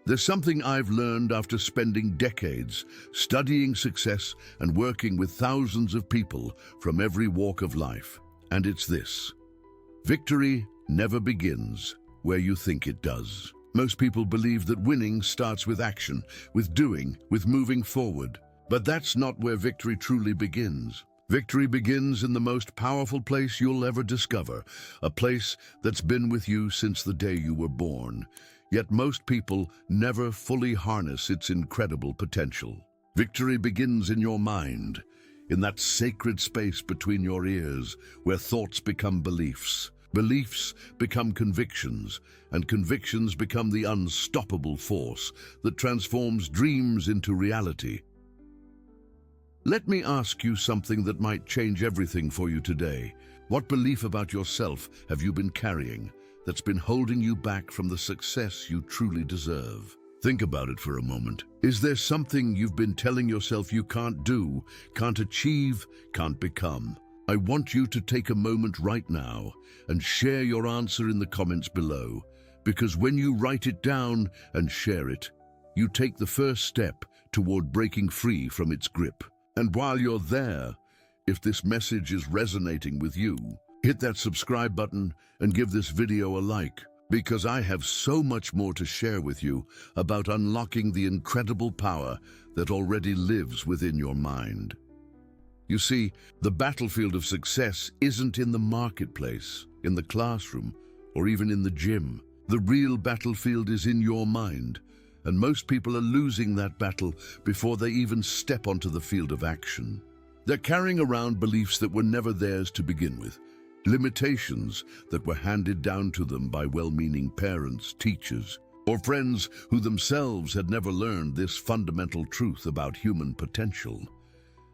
There's something I've learned after spending decades studying success and working with thousands of people from every walk of life. And it's this: victory never begins where you think it does. Most people believe that winning starts with action, with doing, with moving forward. But that's not where victory truly begins. Victory begins in the most powerful place you'll ever discover, a place that's been with you since the day you were born. Yet most people never fully harness its incredible potential. Victory begins in your mind, in that sacred space between your ears, where thoughts become beliefs. Beliefs become convictions, and convictions become the unstoppable force that transforms dreams into reality. Let me ask you something that might change everything for you today. What belief about yourself have you been carrying that's been holding you back from the success you truly deserve? Think about it for a moment. Is there something you've been telling yourself you can't do, can't achieve, can't become? I want you to take a moment right now and share your answer in the comments below, because when you write it down and share it, you take the first step toward breaking free from its grip. And while you're there, if this message is resonating with you, hit that subscribe button and give this video a like, because I have so much more to share with you about unlocking the incredible power that already lives within your mind. You see, the battlefield of success isn't in the marketplace, in the classroom, or even in the gym. The real battlefield is in your mind, and most people are losing that battle before they even step onto the field of action. They're carrying around beliefs that were never theirs to begin with, limitations that were handed down to them by well-meaning parents, teachers, or friends who themselves had never learned this fundamental truth about human potential.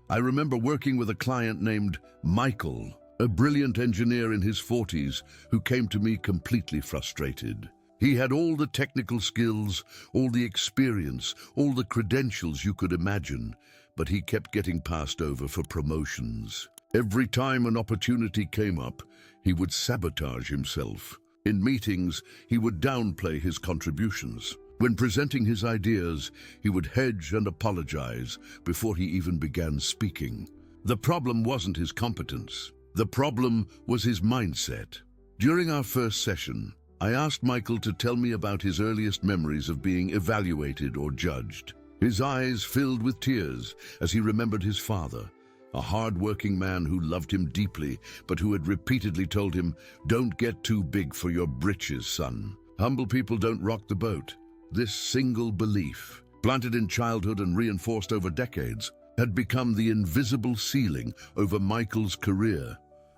I remember working with a client named Michael, a brilliant engineer in his 40s who came to me completely frustrated. He had all the technical skills, all the experience, all the credentials you could imagine, but he kept getting passed over for promotions. Every time an opportunity came up, he would sabotage himself. In meetings, he would downplay his contributions. When presenting his ideas, he would hedge and apologize before he even began speaking. The problem wasn't his competence. The problem was his mindset. During our first session, I asked Michael to tell me about his earliest memories of being evaluated or judged. His eyes filled with tears as he remembered his father, a hard-working man who loved him deeply, but who had repeatedly told him, "Don't get too big for your britches, son. Humble people don't rock the boat." This single belief, planted in childhood and reinforced over decades, had become the invisible ceiling over Michael's career.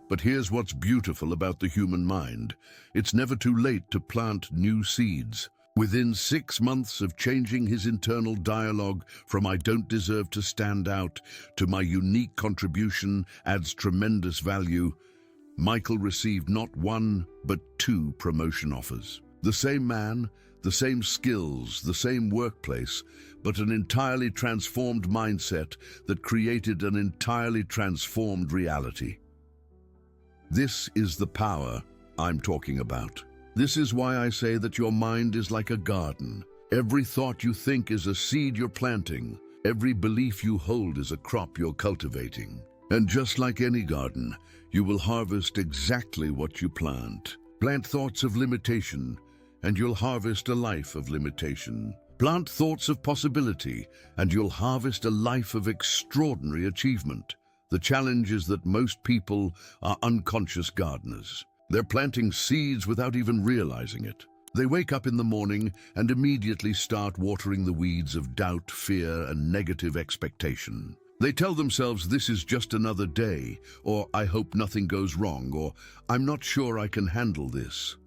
But here's what's beautiful about the human mind. It's never too late to plant new seeds. Within 6 months of changing his internal dialogue from "I don't deserve to stand out" to "My unique contribution adds tremendous value," Michael received not 1, but 2 promotion offers. The same man, the same skills, the same workplace, but an entirely transformed mindset that created an entirely transformed reality. This is the power I'm talking about. This is why I say that your mind is like a garden. Every thought you think is a seed you're planting. Every belief you hold is a crop you're cultivating. And just like any garden, you will harvest exactly what you plant. Plant thoughts of limitation, and you'll harvest a life of limitation. Plant thoughts of possibility, and you'll harvest a life of extraordinary achievement. The challenge is that most people are unconscious gardeners. They're planting seeds without even realizing it. They wake up in the morning and immediately start watering the weeds of doubt, fear, and negative expectation. They tell themselves this is just another day, or I hope nothing goes wrong, or I'm not sure I can handle this.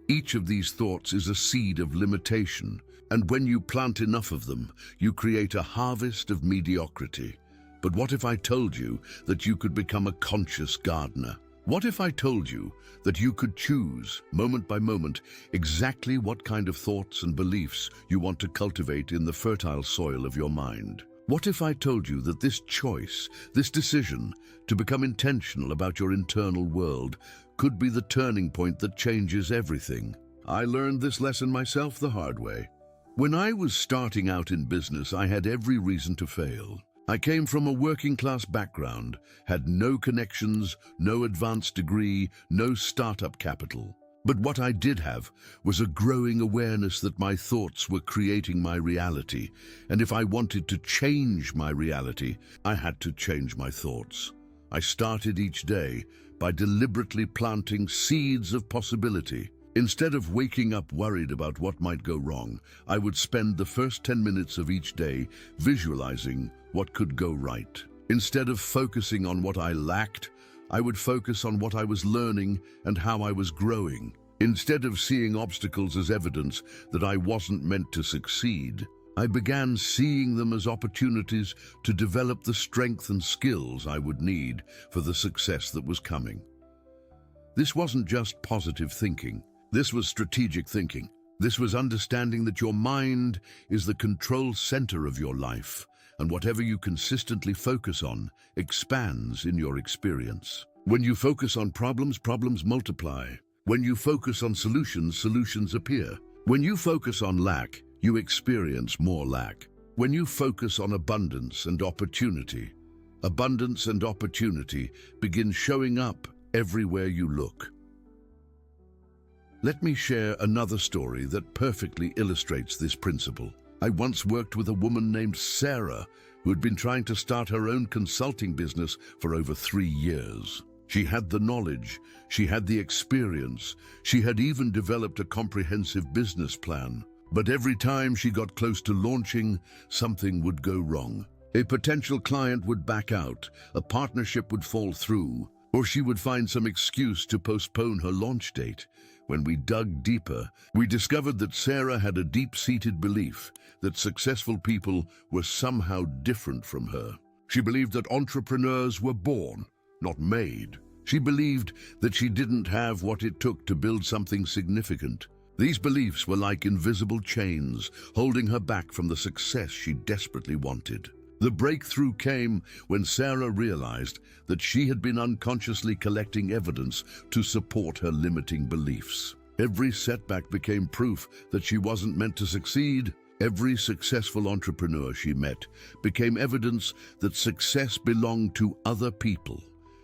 Each of these thoughts is a seed of limitation, and when you plant enough of them, you create a harvest of mediocrity. But what if I told you that you could become a conscious gardener? What if I told you that you could choose, moment by moment, exactly what kind of thoughts and beliefs you want to cultivate in the fertile soil of your mind? What if I told you that this choice, this decision to become intentional about your internal world could be the turning point that changes everything? I learned this lesson myself the hard way. When I was starting out in business, I had every reason to fail. I came from a working-class background, had no connections, no advanced degree, no startup capital. But what I did have was a growing awareness that my thoughts were creating my reality, and if I wanted to change my reality, I had to change my thoughts. I started each day by deliberately planting seeds of possibility. Instead of waking up worried about what might go wrong, I would spend the first 10 minutes of each day visualizing what could go right. Instead of focusing on what I lacked, I would focus on what I was learning and how I was growing. Instead of seeing obstacles as evidence that I wasn't meant to succeed, I began seeing them as opportunities to develop the strength and skills I would need for the success that was coming. This wasn't just positive thinking. This was strategic thinking. This was understanding that your mind is the control center of your life, and whatever you consistently focus on expands in your experience. When you focus on problems, problems multiply. When you focus on solutions, solutions appear. When you focus on lack, you experience more lack. When you focus on abundance and opportunity begin showing up everywhere you look. Let me share another story that perfectly illustrates this principle. I once worked with a woman named Sarah who had been trying to start her own consulting business for over 3 years. She had the knowledge, she had the experience, she had even developed a comprehensive business plan. But every time she got close to launching, something would go wrong. A potential client would back out, a partnership would fall through, or she would find some excuse to postpone her launch date. When we dug deeper, we discovered that Sarah had a deep-seated belief that successful people were somehow different from her. She believed that entrepreneurs were born, not made. She believed that she didn't have what it took to build something significant. These beliefs were like invisible chains, holding her back from the success she desperately wanted. The breakthrough came when Sarah realized that she had been unconsciously collecting evidence to support her limiting beliefs. Every setback became proof that she wasn't meant to succeed. Every successful entrepreneur she met became evidence that success belonged to other people.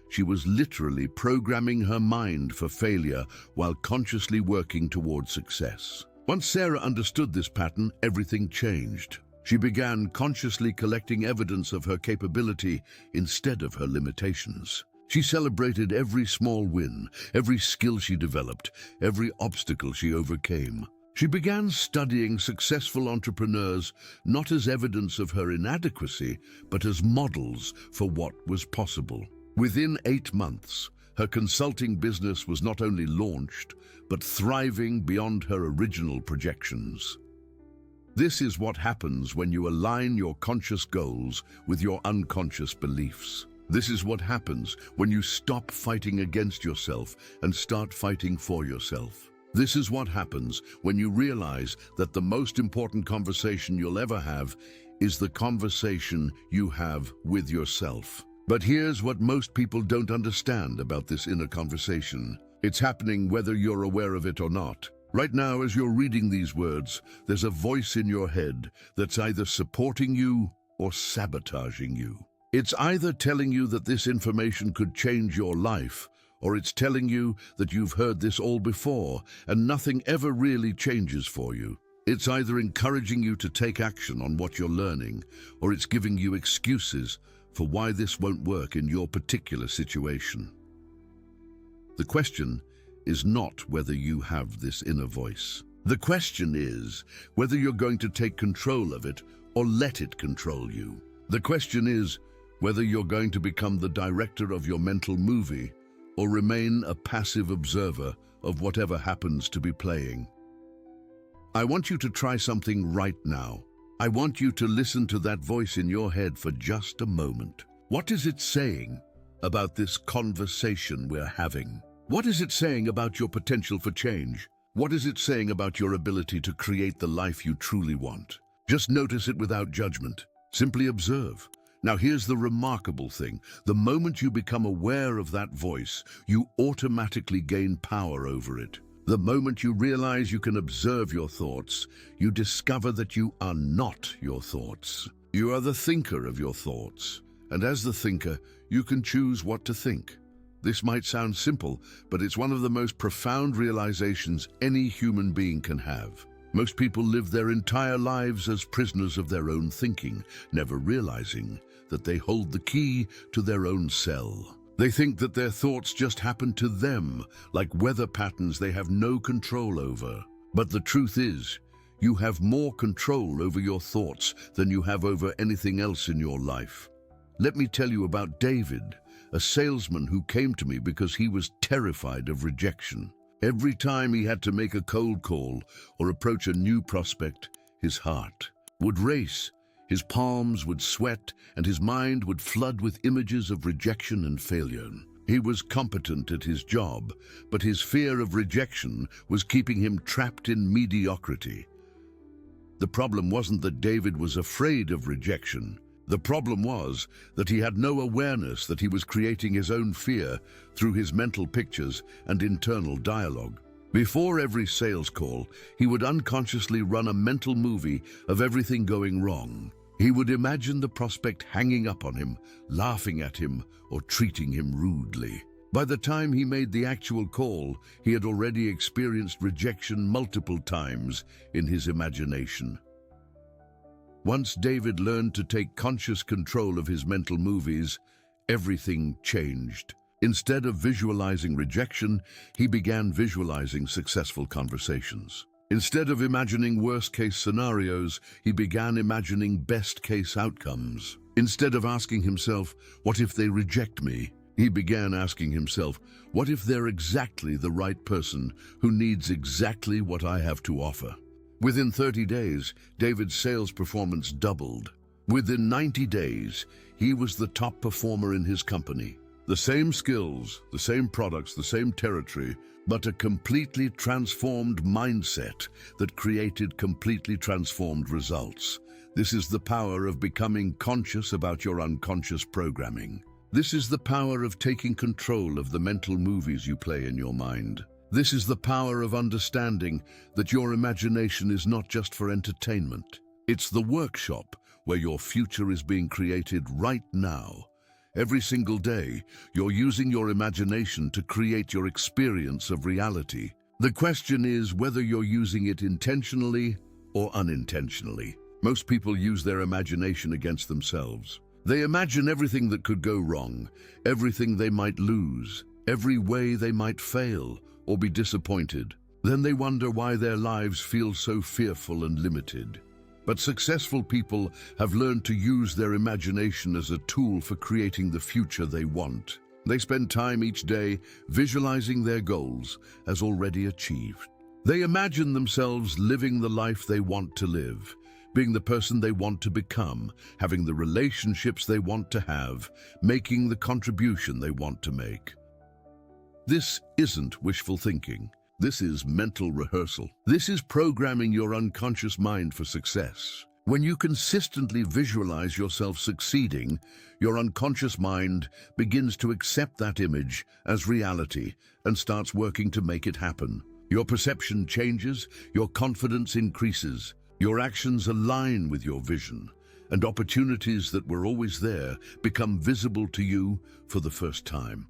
She was literally programming her mind for failure while consciously working toward success. Once Sarah understood this pattern, everything changed. She began consciously collecting evidence of her capability instead of her limitations. She celebrated every small win, every skill she developed, every obstacle she overcame. She began studying successful entrepreneurs not as evidence of her inadequacy, but as models for what was possible. Within 8 months, her consulting business was not only launched, but thriving beyond her original projections. This is what happens when you align your conscious goals with your unconscious beliefs. This is what happens when you stop fighting against yourself and start fighting for yourself. This is what happens when you realize that the most important conversation you'll ever have is the conversation you have with yourself. But here's what most people don't understand about this inner conversation. It's happening whether you're aware of it or not. Right now, as you're reading these words, there's a voice in your head that's either supporting you or sabotaging you. It's either telling you that this information could change your life, or it's telling you that you've heard this all before and nothing ever really changes for you. It's either encouraging you to take action on what you're learning, or it's giving you excuses for why this won't work in your particular situation. The question is not whether you have this inner voice. The question is whether you're going to take control of it or let it control you. The question is whether you're going to become the director of your mental movie or remain a passive observer of whatever happens to be playing. I want you to try something right now. I want you to listen to that voice in your head for just a moment. What is it saying about this conversation we're having? What is it saying about your potential for change? What is it saying about your ability to create the life you truly want? Just notice it without judgment. Simply observe. Now here's the remarkable thing. The moment you become aware of that voice, you automatically gain power over it. The moment you realize you can observe your thoughts, you discover that you are not your thoughts. You are the thinker of your thoughts, and as the thinker, you can choose what to think. This might sound simple, but it's one of the most profound realizations any human being can have. Most people live their entire lives as prisoners of their own thinking, never realizing that they hold the key to their own cell. They think that their thoughts just happen to them, like weather patterns they have no control over. But the truth is, you have more control over your thoughts than you have over anything else in your life. Let me tell you about David, a salesman who came to me because he was terrified of rejection. Every time he had to make a cold call or approach a new prospect, his heart would race. His palms would sweat, and his mind would flood with images of rejection and failure. He was competent at his job, but his fear of rejection was keeping him trapped in mediocrity. The problem wasn't that David was afraid of rejection. The problem was that he had no awareness that he was creating his own fear through his mental pictures and internal dialogue. Before every sales call, he would unconsciously run a mental movie of everything going wrong. He would imagine the prospect hanging up on him, laughing at him, or treating him rudely. By the time he made the actual call, he had already experienced rejection multiple times in his imagination. Once David learned to take conscious control of his mental movies, everything changed. Instead of visualizing rejection, he began visualizing successful conversations. Instead of imagining worst-case scenarios, he began imagining best-case outcomes. Instead of asking himself, "What if they reject me?" he began asking himself, "What if they're exactly the right person who needs exactly what I have to offer?" Within 30 days, David's sales performance doubled. Within 90 days, he was the top performer in his company. The same skills, the same products, the same territory, but a completely transformed mindset that created completely transformed results. This is the power of becoming conscious about your unconscious programming. This is the power of taking control of the mental movies you play in your mind. This is the power of understanding that your imagination is not just for entertainment. It's the workshop where your future is being created right now. Every single day, you're using your imagination to create your experience of reality. The question is whether you're using it intentionally or unintentionally. Most people use their imagination against themselves. They imagine everything that could go wrong, everything they might lose, every way they might fail or be disappointed. Then they wonder why their lives feel so fearful and limited. But successful people have learned to use their imagination as a tool for creating the future they want. They spend time each day visualizing their goals as already achieved. They imagine themselves living the life they want to live, being the person they want to become, having the relationships they want to have, making the contribution they want to make. This isn't wishful thinking. This is mental rehearsal. This is programming your unconscious mind for success. When you consistently visualize yourself succeeding, your unconscious mind begins to accept that image as reality and starts working to make it happen. Your perception changes, your confidence increases, your actions align with your vision, and opportunities that were always there become visible to you for the first time.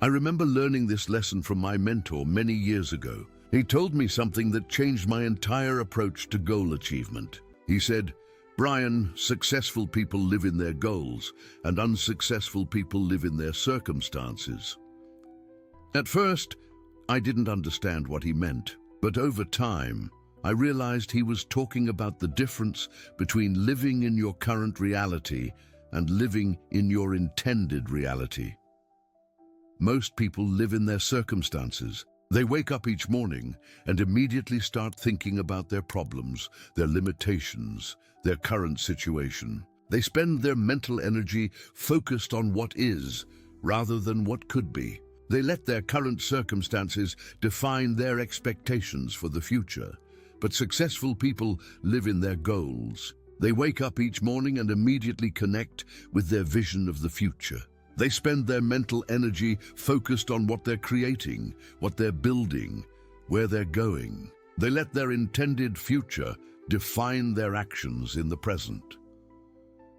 I remember learning this lesson from my mentor many years ago. He told me something that changed my entire approach to goal achievement. He said, "Brian, successful people live in their goals, and unsuccessful people live in their circumstances." At first, I didn't understand what he meant, but over time, I realized he was talking about the difference between living in your current reality and living in your intended reality. Most people live in their circumstances. They wake up each morning and immediately start thinking about their problems, their limitations, their current situation. They spend their mental energy focused on what is, rather than what could be. They let their current circumstances define their expectations for the future. But successful people live in their goals. They wake up each morning and immediately connect with their vision of the future. They spend their mental energy focused on what they're creating, what they're building, where they're going. They let their intended future define their actions in the present.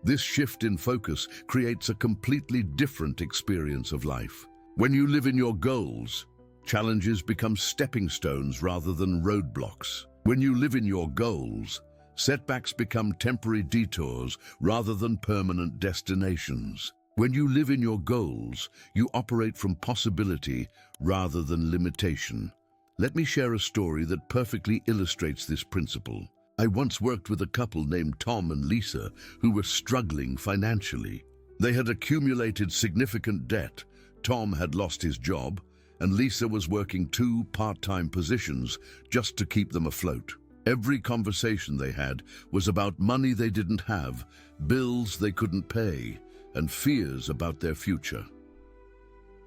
This shift in focus creates a completely different experience of life. When you live in your goals, challenges become stepping stones rather than roadblocks. When you live in your goals, setbacks become temporary detours rather than permanent destinations. When you live in your goals, you operate from possibility rather than limitation. Let me share a story that perfectly illustrates this principle. I once worked with a couple named Tom and Lisa who were struggling financially. They had accumulated significant debt. Tom had lost his job, and Lisa was working 2 part-time positions just to keep them afloat. Every conversation they had was about money they didn't have, bills they couldn't pay, and fears about their future.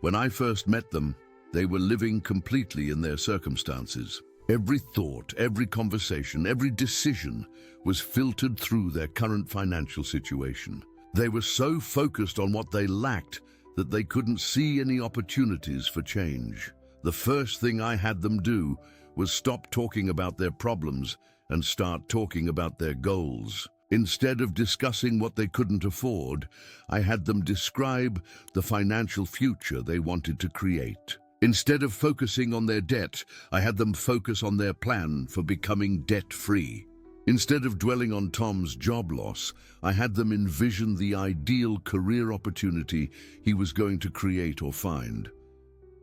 When I first met them, they were living completely in their circumstances. Every thought, every conversation, every decision was filtered through their current financial situation. They were so focused on what they lacked that they couldn't see any opportunities for change. The first thing I had them do was stop talking about their problems and start talking about their goals. Instead of discussing what they couldn't afford, I had them describe the financial future they wanted to create. Instead of focusing on their debt, I had them focus on their plan for becoming debt-free. Instead of dwelling on Tom's job loss, I had them envision the ideal career opportunity he was going to create or find.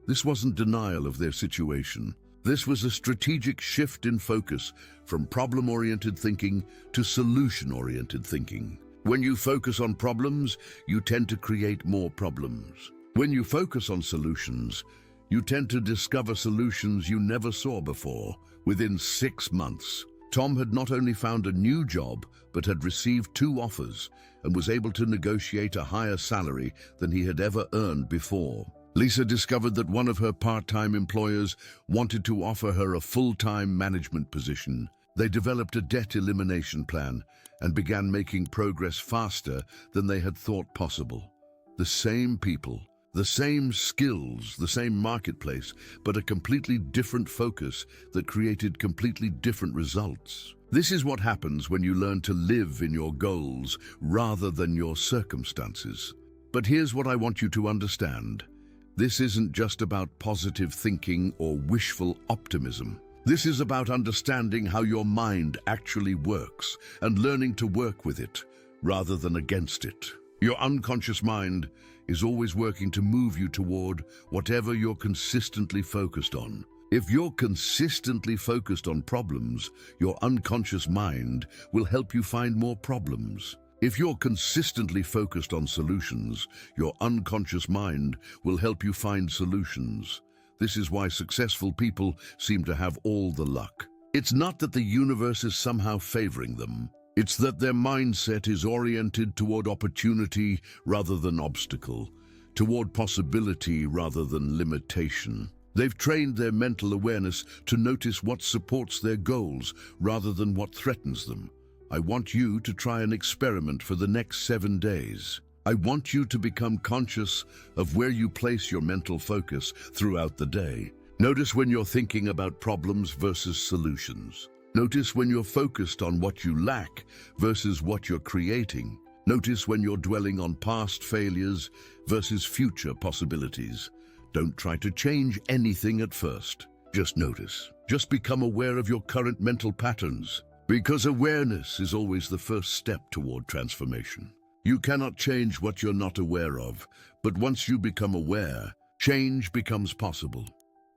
This wasn't denial of their situation. This was a strategic shift in focus from problem-oriented thinking to solution-oriented thinking. When you focus on problems, you tend to create more problems. When you focus on solutions, you tend to discover solutions you never saw before within 6 months. Tom had not only found a new job, but had received 2 offers and was able to negotiate a higher salary than he had ever earned before. Lisa discovered that one of her part-time employers wanted to offer her a full-time management position. They developed a debt elimination plan and began making progress faster than they had thought possible. The same people, the same skills, the same marketplace, but a completely different focus that created completely different results. This is what happens when you learn to live in your goals rather than your circumstances. But here's what I want you to understand. This isn't just about positive thinking or wishful optimism. This is about understanding how your mind actually works and learning to work with it rather than against it. Your unconscious mind is always working to move you toward whatever you're consistently focused on. If you're consistently focused on problems, your unconscious mind will help you find more problems. If you're consistently focused on solutions, your unconscious mind will help you find solutions. This is why successful people seem to have all the luck. It's not that the universe is somehow favoring them. It's that their mindset is oriented toward opportunity rather than obstacle, toward possibility rather than limitation. They've trained their mental awareness to notice what supports their goals rather than what threatens them. I want you to try an experiment for the next 7 days. I want you to become conscious of where you place your mental focus throughout the day. Notice when you're thinking about problems versus solutions. Notice when you're focused on what you lack versus what you're creating. Notice when you're dwelling on past failures versus future possibilities. Don't try to change anything at first. Just notice. Just become aware of your current mental patterns, because awareness is always the first step toward transformation. You cannot change what you're not aware of, but once you become aware, change becomes possible.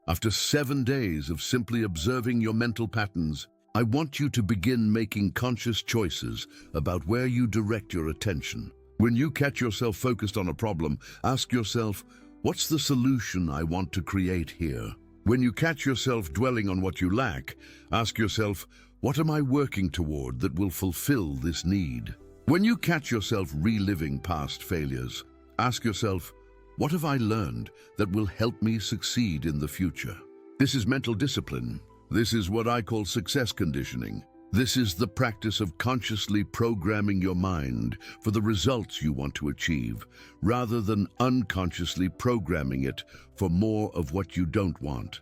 After 7 days of simply observing your mental patterns, I want you to begin making conscious choices about where you direct your attention. When you catch yourself focused on a problem, ask yourself, what's the solution I want to create here? When you catch yourself dwelling on what you lack, ask yourself, what am I working toward that will fulfill this need? When you catch yourself reliving past failures, ask yourself, what have I learned that will help me succeed in the future? This is mental discipline. This is what I call success conditioning. This is the practice of consciously programming your mind for the results you want to achieve, rather than unconsciously programming it for more of what you don't want.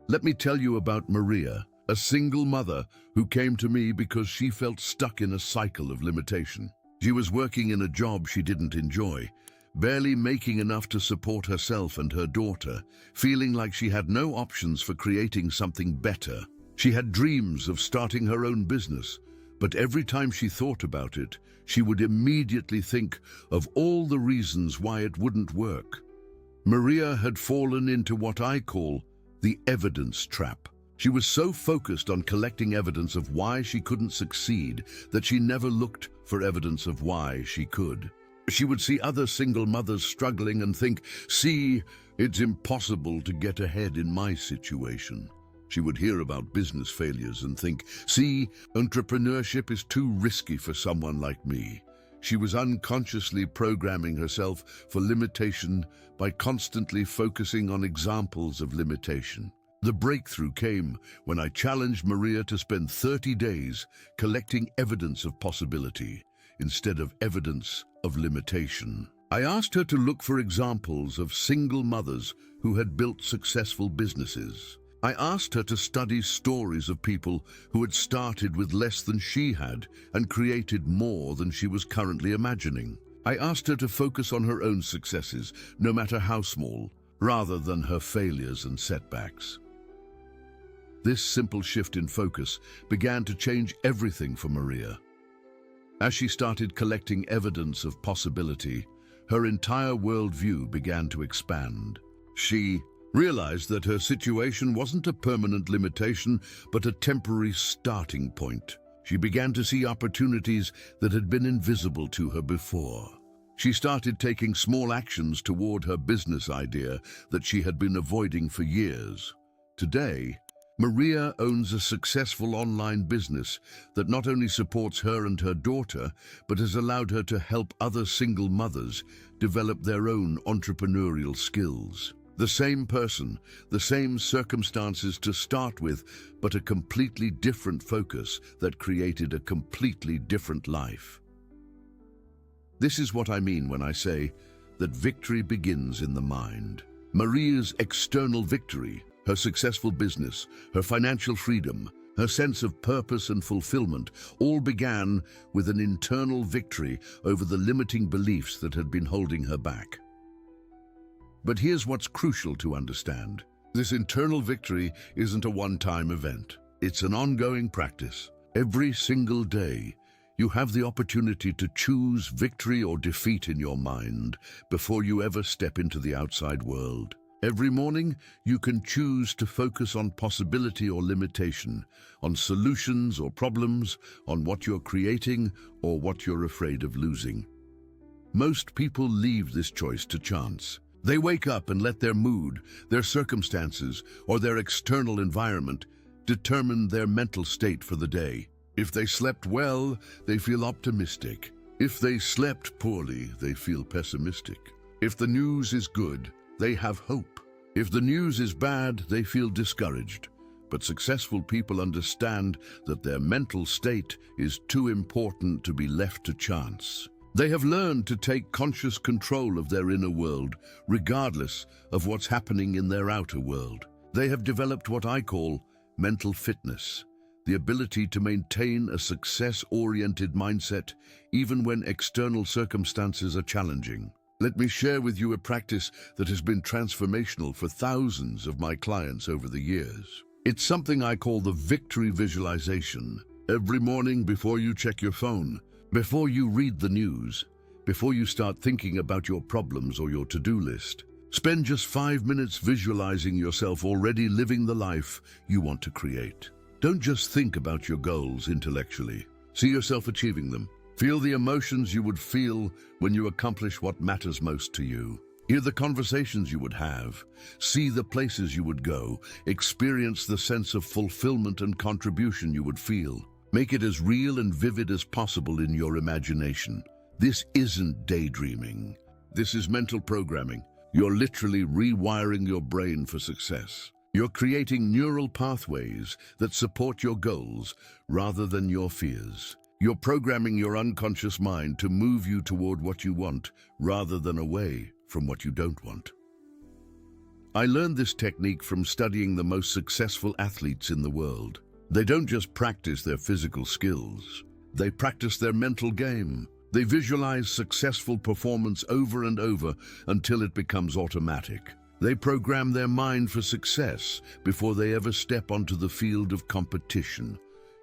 Let me tell you about Maria, a single mother who came to me because she felt stuck in a cycle of limitation. She was working in a job she didn't enjoy, barely making enough to support herself and her daughter, feeling like she had no options for creating something better. She had dreams of starting her own business, but every time she thought about it, she would immediately think of all the reasons why it wouldn't work. Maria had fallen into what I call the evidence trap. She was so focused on collecting evidence of why she couldn't succeed that she never looked for evidence of why she could. She would see other single mothers struggling and think, "See, it's impossible to get ahead in my situation." She would hear about business failures and think, "See, entrepreneurship is too risky for someone like me." She was unconsciously programming herself for limitation by constantly focusing on examples of limitation. The breakthrough came when I challenged Maria to spend 30 days collecting evidence of possibility instead of evidence of limitation. I asked her to look for examples of single mothers who had built successful businesses. I asked her to study stories of people who had started with less than she had and created more than she was currently imagining. I asked her to focus on her own successes, no matter how small, rather than her failures and setbacks. This simple shift in focus began to change everything for Maria. As she started collecting evidence of possibility, her entire worldview began to expand. She realized that her situation wasn't a permanent limitation, but a temporary starting point. She began to see opportunities that had been invisible to her before. She started taking small actions toward her business idea that she had been avoiding for years. Today, Maria owns a successful online business that not only supports her and her daughter, but has allowed her to help other single mothers develop their own entrepreneurial skills. The same person, the same circumstances to start with, but a completely different focus that created a completely different life. This is what I mean when I say that victory begins in the mind. Maria's external victory, her successful business, her financial freedom, her sense of purpose and fulfillment, all began with an internal victory over the limiting beliefs that had been holding her back. But here's what's crucial to understand. This internal victory isn't a one-time event. It's an ongoing practice. Every single day, you have the opportunity to choose victory or defeat in your mind before you ever step into the outside world. Every morning, you can choose to focus on possibility or limitation, on solutions or problems, on what you're creating or what you're afraid of losing. Most people leave this choice to chance. They wake up and let their mood, their circumstances, or their external environment determine their mental state for the day. If they slept well, they feel optimistic. If they slept poorly, they feel pessimistic. If the news is good, they have hope. If the news is bad, they feel discouraged. But successful people understand that their mental state is too important to be left to chance. They have learned to take conscious control of their inner world, regardless of what's happening in their outer world. They have developed what I call mental fitness, the ability to maintain a success-oriented mindset even when external circumstances are challenging. Let me share with you a practice that has been transformational for thousands of my clients over the years. It's something I call the victory visualization. Every morning before you check your phone, before you read the news, before you start thinking about your problems or your to-do list, spend just 5 minutes visualizing yourself already living the life you want to create. Don't just think about your goals intellectually. See yourself achieving them. Feel the emotions you would feel when you accomplish what matters most to you. Hear the conversations you would have. See the places you would go. Experience the sense of fulfillment and contribution you would feel. Make it as real and vivid as possible in your imagination. This isn't daydreaming. This is mental programming. You're literally rewiring your brain for success. You're creating neural pathways that support your goals rather than your fears. You're programming your unconscious mind to move you toward what you want rather than away from what you don't want. I learned this technique from studying the most successful athletes in the world. They don't just practice their physical skills, they practice their mental game. They visualize successful performance over and over until it becomes automatic. They program their mind for success before they ever step onto the field of competition.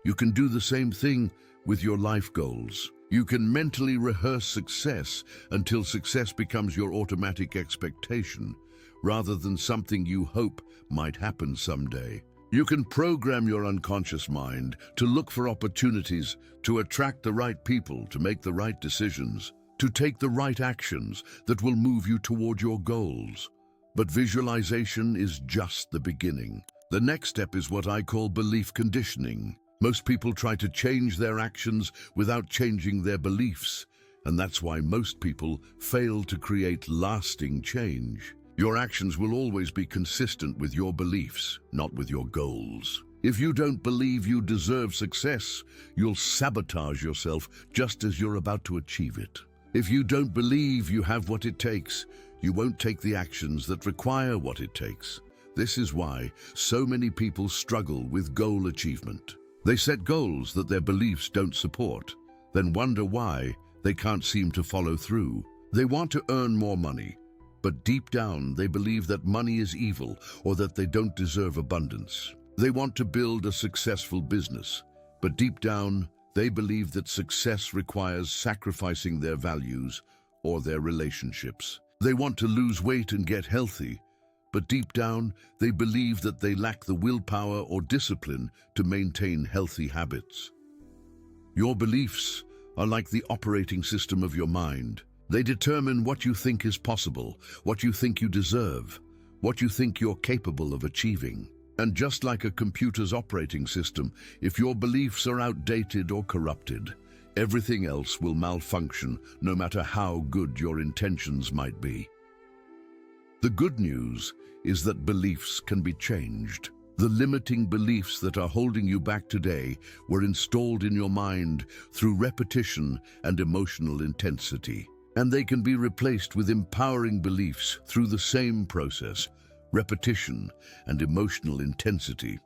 You can do the same thing with your life goals. You can mentally rehearse success until success becomes your automatic expectation, rather than something you hope might happen someday. You can program your unconscious mind to look for opportunities, to attract the right people, to make the right decisions, to take the right actions that will move you toward your goals. But visualization is just the beginning. The next step is what I call belief conditioning. Most people try to change their actions without changing their beliefs, and that's why most people fail to create lasting change. Your actions will always be consistent with your beliefs, not with your goals. If you don't believe you deserve success, you'll sabotage yourself just as you're about to achieve it. If you don't believe you have what it takes, you won't take the actions that require what it takes. This is why so many people struggle with goal achievement. They set goals that their beliefs don't support, then wonder why they can't seem to follow through. They want to earn more money, but deep down they believe that money is evil or that they don't deserve abundance. They want to build a successful business, but deep down they believe that success requires sacrificing their values or their relationships. They want to lose weight and get healthy, but deep down they believe that they lack the willpower or discipline to maintain healthy habits. Your beliefs are like the operating system of your mind. They determine what you think is possible, what you think you deserve, what you think you're capable of achieving. And just like a computer's operating system, if your beliefs are outdated or corrupted, everything else will malfunction, no matter how good your intentions might be. The good news is that beliefs can be changed. The limiting beliefs that are holding you back today were installed in your mind through repetition and emotional intensity. And they can be replaced with empowering beliefs through the same process, repetition and emotional intensity.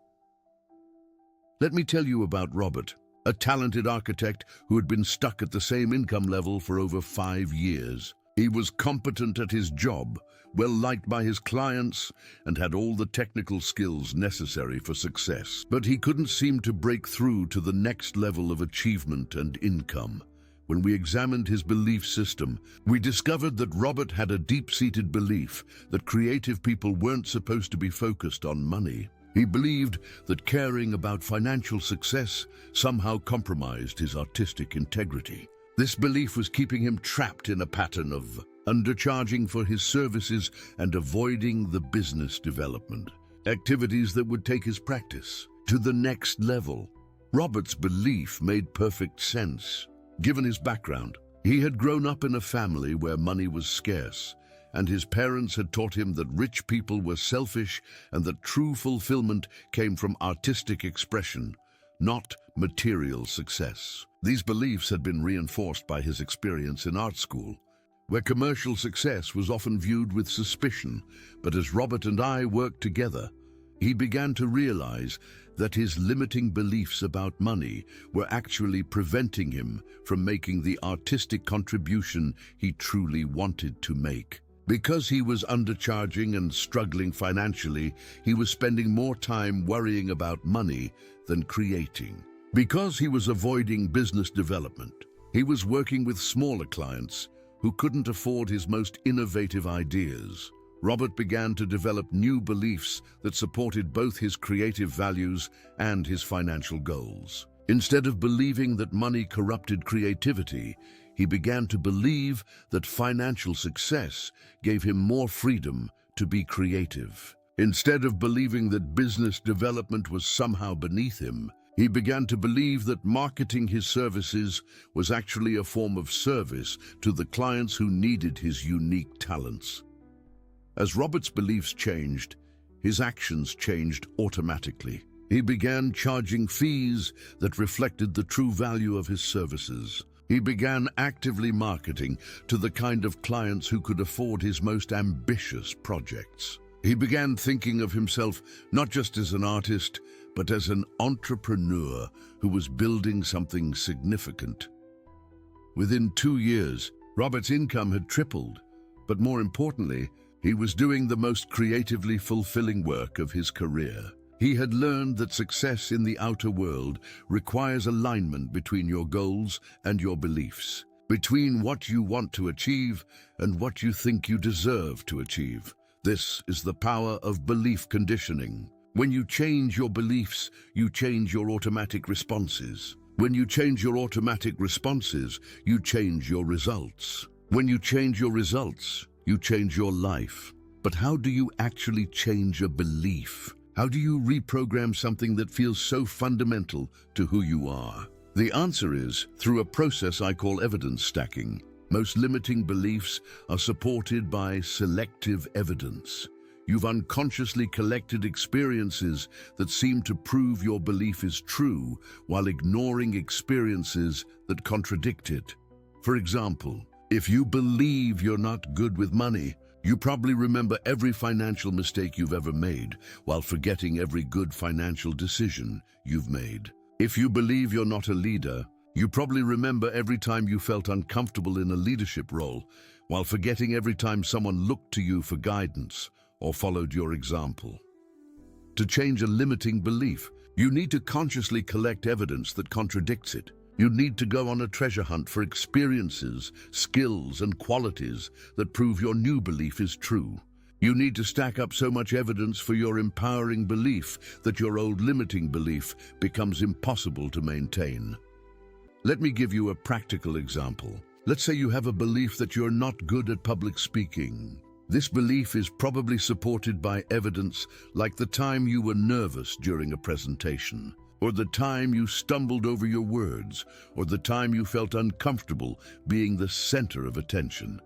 Let me tell you about Robert, a talented architect who had been stuck at the same income level for over 5 years. He was competent at his job, well liked by his clients, and had all the technical skills necessary for success. But he couldn't seem to break through to the next level of achievement and income. When we examined his belief system, we discovered that Robert had a deep-seated belief that creative people weren't supposed to be focused on money. He believed that caring about financial success somehow compromised his artistic integrity. This belief was keeping him trapped in a pattern of undercharging for his services and avoiding the business development, activities that would take his practice to the next level. Robert's belief made perfect sense. Given his background, he had grown up in a family where money was scarce, and his parents had taught him that rich people were selfish and that true fulfillment came from artistic expression, not material success. These beliefs had been reinforced by his experience in art school, where commercial success was often viewed with suspicion. But as Robert and I worked together, he began to realize that his limiting beliefs about money were actually preventing him from making the artistic contribution he truly wanted to make. Because he was undercharging and struggling financially, he was spending more time worrying about money than creating. Because he was avoiding business development, he was working with smaller clients who couldn't afford his most innovative ideas. Robert began to develop new beliefs that supported both his creative values and his financial goals. Instead of believing that money corrupted creativity, he began to believe that financial success gave him more freedom to be creative. Instead of believing that business development was somehow beneath him, he began to believe that marketing his services was actually a form of service to the clients who needed his unique talents. As Robert's beliefs changed, his actions changed automatically. He began charging fees that reflected the true value of his services. He began actively marketing to the kind of clients who could afford his most ambitious projects. He began thinking of himself not just as an artist, but as an entrepreneur who was building something significant. Within 2 years, Robert's income had tripled, but more importantly, he was doing the most creatively fulfilling work of his career. He had learned that success in the outer world requires alignment between your goals and your beliefs, between what you want to achieve and what you think you deserve to achieve. This is the power of belief conditioning. When you change your beliefs, you change your automatic responses. When you change your automatic responses, you change your results. When you change your results, you change your life. But how do you actually change a belief? How do you reprogram something that feels so fundamental to who you are? The answer is through a process I call evidence stacking. Most limiting beliefs are supported by selective evidence. You've unconsciously collected experiences that seem to prove your belief is true while ignoring experiences that contradict it. For example, if you believe you're not good with money, you probably remember every financial mistake you've ever made while forgetting every good financial decision you've made. If you believe you're not a leader, you probably remember every time you felt uncomfortable in a leadership role while forgetting every time someone looked to you for guidance or followed your example. To change a limiting belief, you need to consciously collect evidence that contradicts it. You need to go on a treasure hunt for experiences, skills, and qualities that prove your new belief is true. You need to stack up so much evidence for your empowering belief that your old limiting belief becomes impossible to maintain. Let me give you a practical example. Let's say you have a belief that you're not good at public speaking. This belief is probably supported by evidence like the time you were nervous during a presentation, or the time you stumbled over your words, or the time you felt uncomfortable being the center of attention.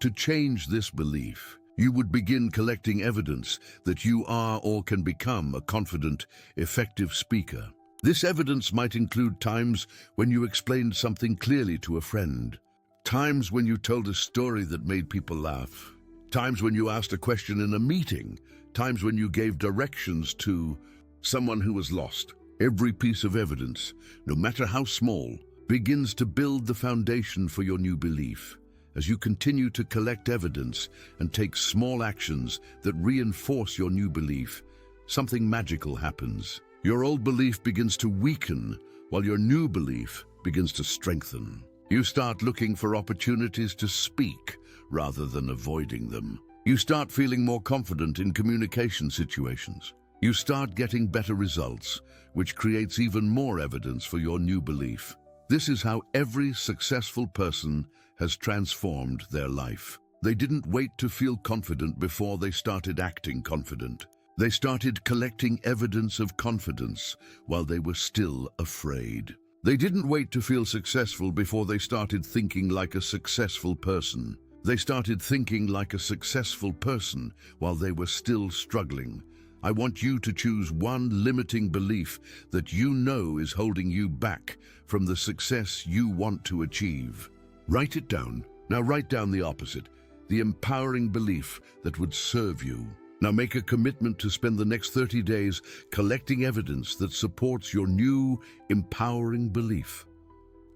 To change this belief, you would begin collecting evidence that you are or can become a confident, effective speaker. This evidence might include times when you explained something clearly to a friend, times when you told a story that made people laugh, times when you asked a question in a meeting, times when you gave directions to someone who was lost. Every piece of evidence, no matter how small, begins to build the foundation for your new belief. As you continue to collect evidence and take small actions that reinforce your new belief, something magical happens. Your old belief begins to weaken while your new belief begins to strengthen. You start looking for opportunities to speak rather than avoiding them. You start feeling more confident in communication situations. You start getting better results, which creates even more evidence for your new belief. This is how every successful person has transformed their life. They didn't wait to feel confident before they started acting confident. They started collecting evidence of confidence while they were still afraid. They didn't wait to feel successful before they started thinking like a successful person. They started thinking like a successful person while they were still struggling. I want you to choose one limiting belief that you know is holding you back from the success you want to achieve. Write it down. Now write down the opposite, the empowering belief that would serve you. Now make a commitment to spend the next 30 days collecting evidence that supports your new, empowering belief.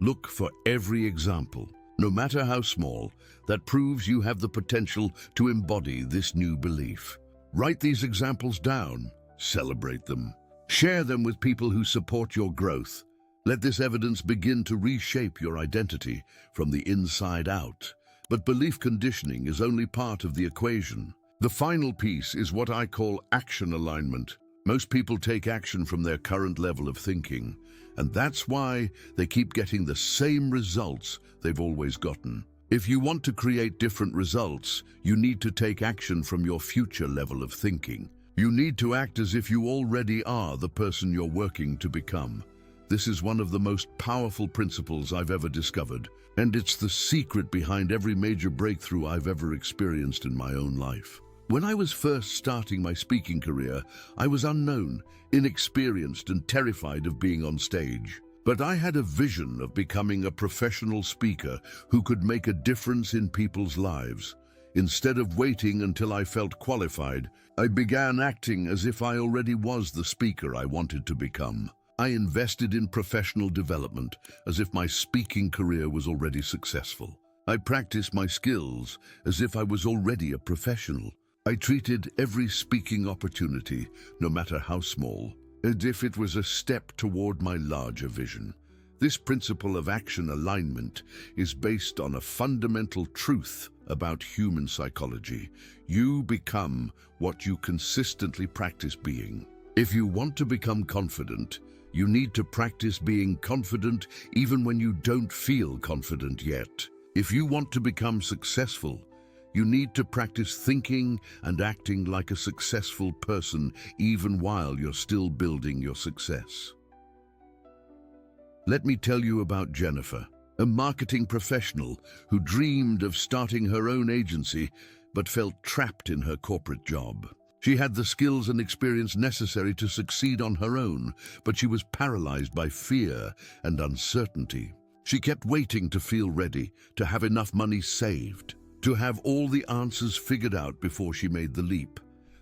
Look for every example, no matter how small, that proves you have the potential to embody this new belief. Write these examples down, celebrate them, share them with people who support your growth. Let this evidence begin to reshape your identity from the inside out. But belief conditioning is only part of the equation. The final piece is what I call action alignment. Most people take action from their current level of thinking, and that's why they keep getting the same results they've always gotten. If you want to create different results, you need to take action from your future level of thinking. You need to act as if you already are the person you're working to become. This is one of the most powerful principles I've ever discovered, and it's the secret behind every major breakthrough I've ever experienced in my own life. When I was first starting my speaking career, I was unknown, inexperienced, and terrified of being on stage. But I had a vision of becoming a professional speaker who could make a difference in people's lives. Instead of waiting until I felt qualified, I began acting as if I already was the speaker I wanted to become. I invested in professional development as if my speaking career was already successful. I practiced my skills as if I was already a professional. I treated every speaking opportunity, no matter how small, as if it was a step toward my larger vision. This principle of action alignment is based on a fundamental truth about human psychology. You become what you consistently practice being. If you want to become confident, you need to practice being confident even when you don't feel confident yet. If you want to become successful, you need to practice thinking and acting like a successful person even while you're still building your success. Let me tell you about Jennifer, a marketing professional who dreamed of starting her own agency but felt trapped in her corporate job. She had the skills and experience necessary to succeed on her own, but she was paralyzed by fear and uncertainty. She kept waiting to feel ready, to have enough money saved, to have all the answers figured out before she made the leap.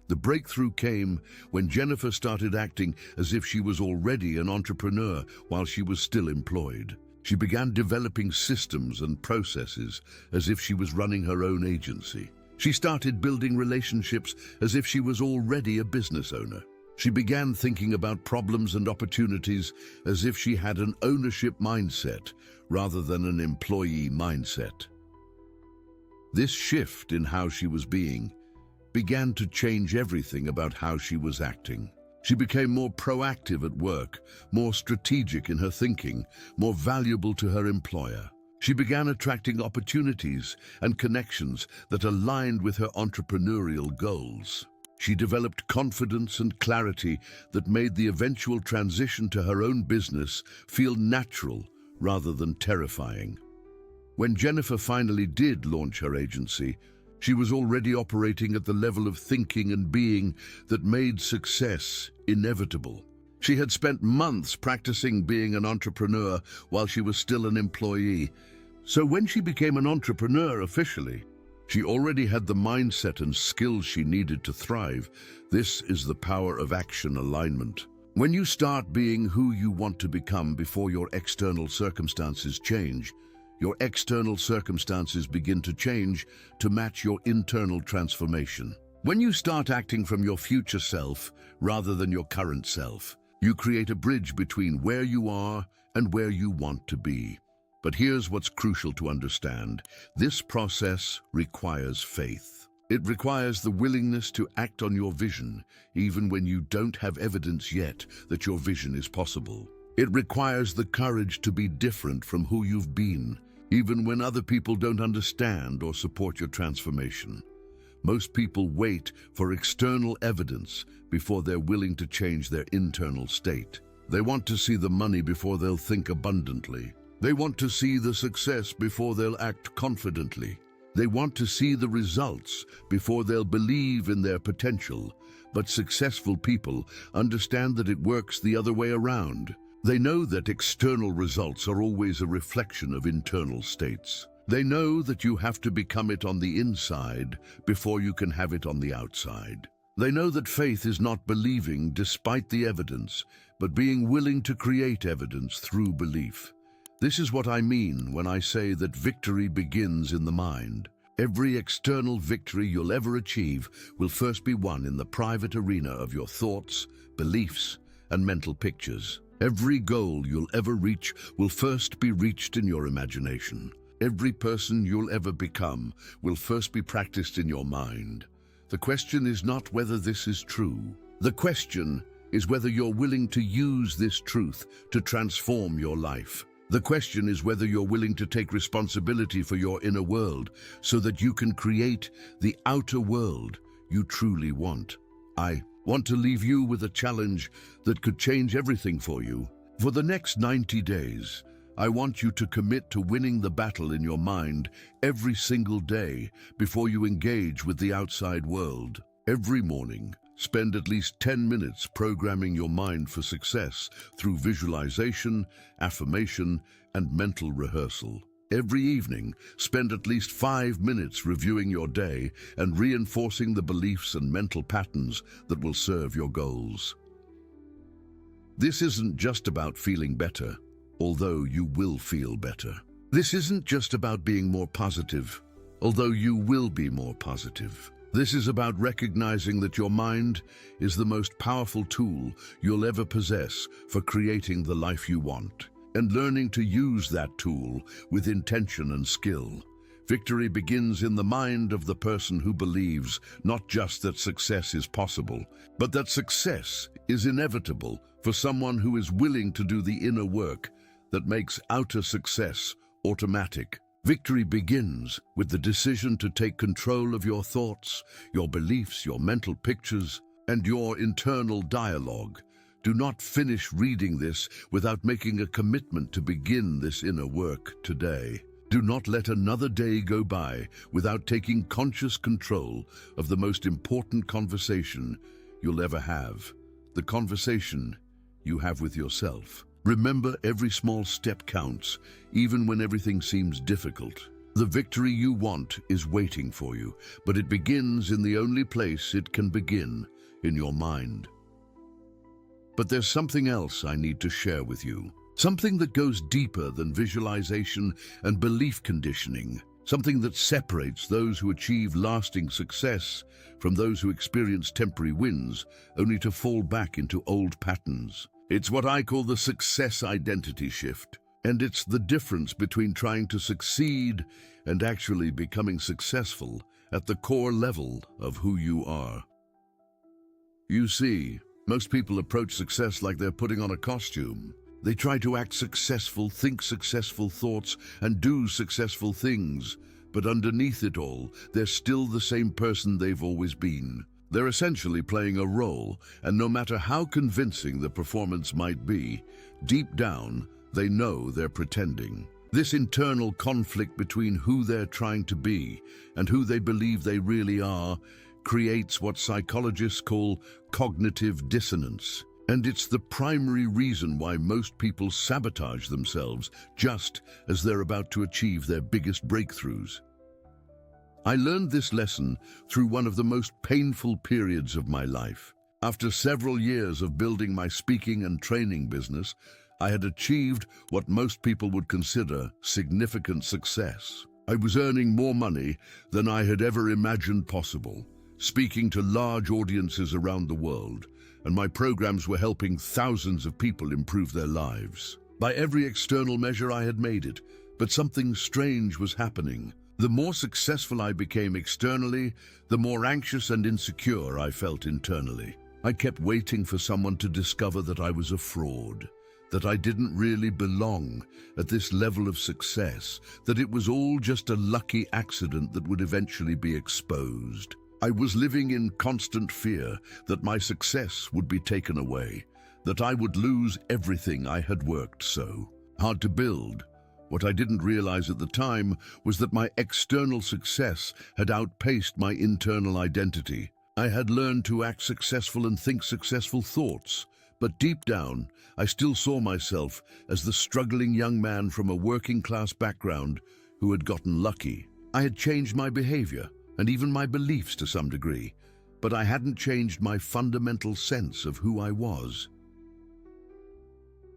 The breakthrough came when Jennifer started acting as if she was already an entrepreneur while she was still employed. She began developing systems and processes as if she was running her own agency. She started building relationships as if she was already a business owner. She began thinking about problems and opportunities as if she had an ownership mindset rather than an employee mindset. This shift in how she was being began to change everything about how she was acting. She became more proactive at work, more strategic in her thinking, more valuable to her employer. She began attracting opportunities and connections that aligned with her entrepreneurial goals. She developed confidence and clarity that made the eventual transition to her own business feel natural rather than terrifying. When Jennifer finally did launch her agency, she was already operating at the level of thinking and being that made success inevitable. She had spent months practicing being an entrepreneur while she was still an employee. So when she became an entrepreneur officially, she already had the mindset and skills she needed to thrive. This is the power of action alignment. When you start being who you want to become before your external circumstances change, your external circumstances begin to change to match your internal transformation. When you start acting from your future self rather than your current self, you create a bridge between where you are and where you want to be. But here's what's crucial to understand. This process requires faith. It requires the willingness to act on your vision, even when you don't have evidence yet that your vision is possible. It requires the courage to be different from who you've been, even when other people don't understand or support your transformation. Most people wait for external evidence before they're willing to change their internal state. They want to see the money before they'll think abundantly. They want to see the success before they'll act confidently. They want to see the results before they'll believe in their potential. But successful people understand that it works the other way around. They know that external results are always a reflection of internal states. They know that you have to become it on the inside before you can have it on the outside. They know that faith is not believing despite the evidence, but being willing to create evidence through belief. This is what I mean when I say that victory begins in the mind. Every external victory you'll ever achieve will first be won in the private arena of your thoughts, beliefs, and mental pictures. Every goal you'll ever reach will first be reached in your imagination. Every person you'll ever become will first be practiced in your mind. The question is not whether this is true. The question is whether you're willing to use this truth to transform your life. The question is whether you're willing to take responsibility for your inner world so that you can create the outer world you truly want. I want to leave you with a challenge that could change everything for you. For the next 90 days, I want you to commit to winning the battle in your mind every single day before you engage with the outside world. Every morning, spend at least 10 minutes programming your mind for success through visualization, affirmation, and mental rehearsal. Every evening, spend at least 5 minutes reviewing your day and reinforcing the beliefs and mental patterns that will serve your goals. This isn't just about feeling better, although you will feel better. This isn't just about being more positive, although you will be more positive. This is about recognizing that your mind is the most powerful tool you'll ever possess for creating the life you want, and learning to use that tool with intention and skill. Victory begins in the mind of the person who believes not just that success is possible, but that success is inevitable for someone who is willing to do the inner work that makes outer success automatic. Victory begins with the decision to take control of your thoughts, your beliefs, your mental pictures, and your internal dialogue. Do not finish reading this without making a commitment to begin this inner work today. Do not let another day go by without taking conscious control of the most important conversation you'll ever have, the conversation you have with yourself. Remember, every small step counts, even when everything seems difficult. The victory you want is waiting for you, but it begins in the only place it can begin, in your mind. But there's something else I need to share with you. Something that goes deeper than visualization and belief conditioning. Something that separates those who achieve lasting success from those who experience temporary wins, only to fall back into old patterns. It's what I call the success identity shift, and it's the difference between trying to succeed and actually becoming successful at the core level of who you are. You see, most people approach success like they're putting on a costume. They try to act successful, think successful thoughts, and do successful things, but underneath it all, they're still the same person they've always been. They're essentially playing a role, and no matter how convincing the performance might be, deep down, they know they're pretending. This internal conflict between who they're trying to be and who they believe they really are creates what psychologists call cognitive dissonance. And it's the primary reason why most people sabotage themselves just as they're about to achieve their biggest breakthroughs. I learned this lesson through one of the most painful periods of my life. After several years of building my speaking and training business, I had achieved what most people would consider significant success. I was earning more money than I had ever imagined possible, speaking to large audiences around the world, and my programs were helping thousands of people improve their lives. By every external measure, I had made it, but something strange was happening. The more successful I became externally, the more anxious and insecure I felt internally. I kept waiting for someone to discover that I was a fraud, that I didn't really belong at this level of success, that it was all just a lucky accident that would eventually be exposed. I was living in constant fear that my success would be taken away, that I would lose everything I had worked so hard to build. What I didn't realize at the time was that my external success had outpaced my internal identity. I had learned to act successful and think successful thoughts, but deep down, I still saw myself as the struggling young man from a working-class background who had gotten lucky. I had changed my behavior and even my beliefs to some degree, but I hadn't changed my fundamental sense of who I was.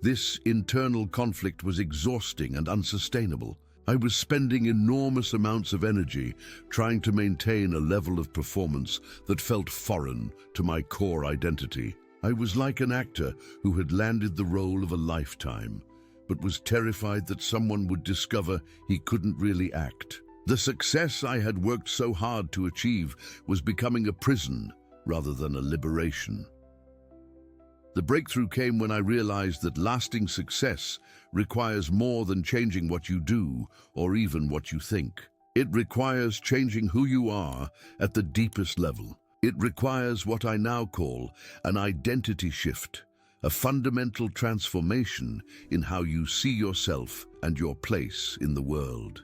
This internal conflict was exhausting and unsustainable. I was spending enormous amounts of energy trying to maintain a level of performance that felt foreign to my core identity. I was like an actor who had landed the role of a lifetime, but was terrified that someone would discover he couldn't really act. The success I had worked so hard to achieve was becoming a prison rather than a liberation. The breakthrough came when I realized that lasting success requires more than changing what you do or even what you think. It requires changing who you are at the deepest level. It requires what I now call an identity shift, a fundamental transformation in how you see yourself and your place in the world.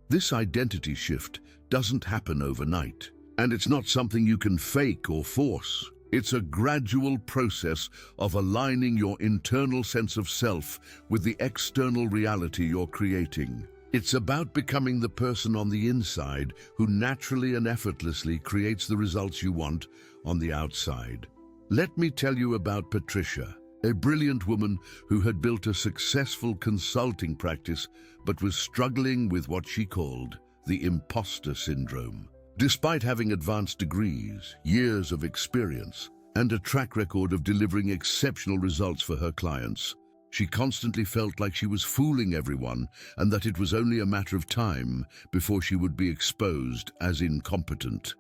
This identity shift doesn't happen overnight, and it's not something you can fake or force. It's a gradual process of aligning your internal sense of self with the external reality you're creating. It's about becoming the person on the inside who naturally and effortlessly creates the results you want on the outside. Let me tell you about Patricia, a brilliant woman who had built a successful consulting practice but was struggling with what she called the imposter syndrome. Despite having advanced degrees, years of experience, and a track record of delivering exceptional results for her clients, she constantly felt like she was fooling everyone and that it was only a matter of time before she would be exposed as incompetent.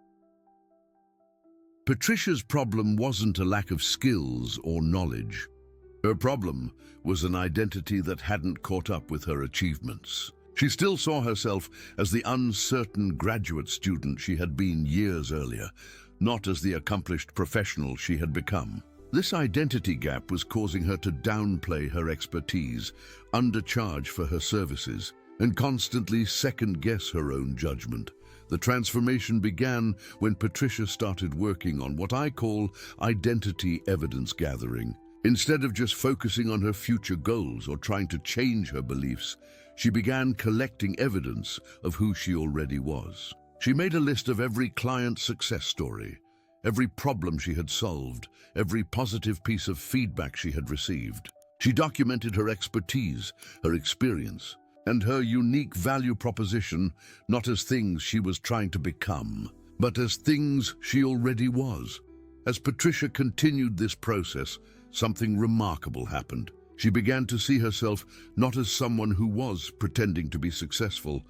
Patricia's problem wasn't a lack of skills or knowledge. Her problem was an identity that hadn't caught up with her achievements. She still saw herself as the uncertain graduate student she had been years earlier, not as the accomplished professional she had become. This identity gap was causing her to downplay her expertise, undercharge for her services, and constantly second-guess her own judgment. The transformation began when Patricia started working on what I call identity evidence gathering. Instead of just focusing on her future goals or trying to change her beliefs, she began collecting evidence of who she already was. She made a list of every client success story, every problem she had solved, every positive piece of feedback she had received. She documented her expertise, her experience, and her unique value proposition, not as things she was trying to become, but as things she already was. As Patricia continued this process, something remarkable happened. She began to see herself not as someone who was pretending to be successful,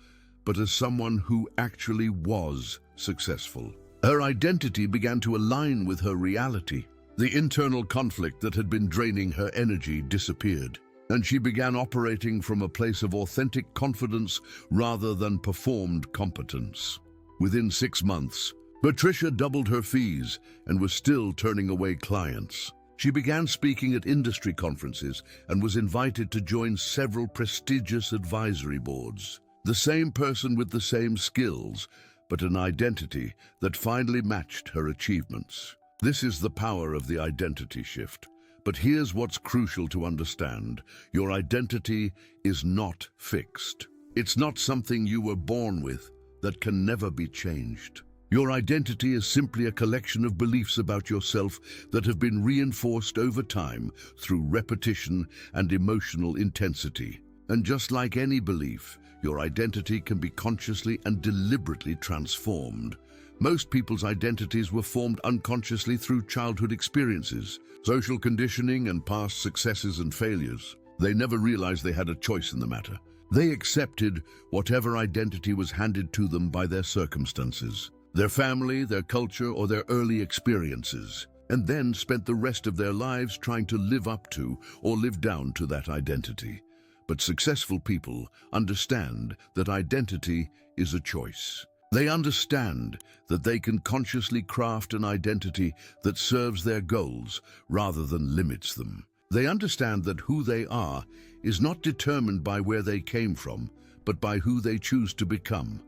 but as someone who actually was successful. Her identity began to align with her reality. The internal conflict that had been draining her energy disappeared, and she began operating from a place of authentic confidence rather than performed competence. Within 6 months, Patricia doubled her fees and was still turning away clients. She began speaking at industry conferences and was invited to join several prestigious advisory boards. The same person with the same skills, but an identity that finally matched her achievements. This is the power of the identity shift. But here's what's crucial to understand. Your identity is not fixed. It's not something you were born with that can never be changed. Your identity is simply a collection of beliefs about yourself that have been reinforced over time through repetition and emotional intensity. And just like any belief, your identity can be consciously and deliberately transformed. Most people's identities were formed unconsciously through childhood experiences, social conditioning, and past successes and failures. They never realized they had a choice in the matter. They accepted whatever identity was handed to them by their circumstances, their family, their culture, or their early experiences, and then spent the rest of their lives trying to live up to or live down to that identity. But successful people understand that identity is a choice. They understand that they can consciously craft an identity that serves their goals rather than limits them. They understand that who they are is not determined by where they came from, but by who they choose to become.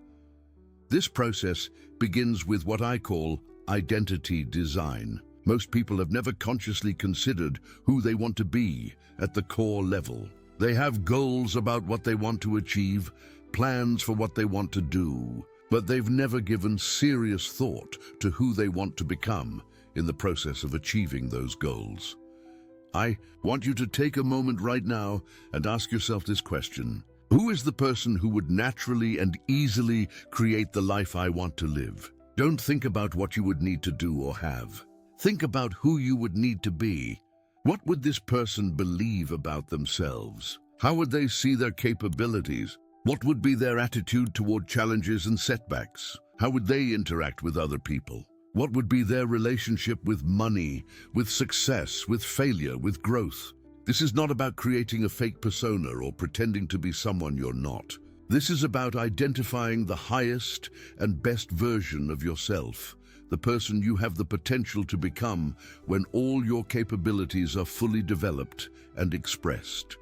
This process begins with what I call identity design. Most people have never consciously considered who they want to be at the core level. They have goals about what they want to achieve, plans for what they want to do, but they've never given serious thought to who they want to become in the process of achieving those goals. I want you to take a moment right now and ask yourself this question. Who is the person who would naturally and easily create the life I want to live? Don't think about what you would need to do or have. Think about who you would need to be. What would this person believe about themselves? How would they see their capabilities? What would be their attitude toward challenges and setbacks? How would they interact with other people? What would be their relationship with money, with success, with failure, with growth? This is not about creating a fake persona or pretending to be someone you're not. This is about identifying the highest and best version of yourself, the person you have the potential to become when all your capabilities are fully developed and expressed.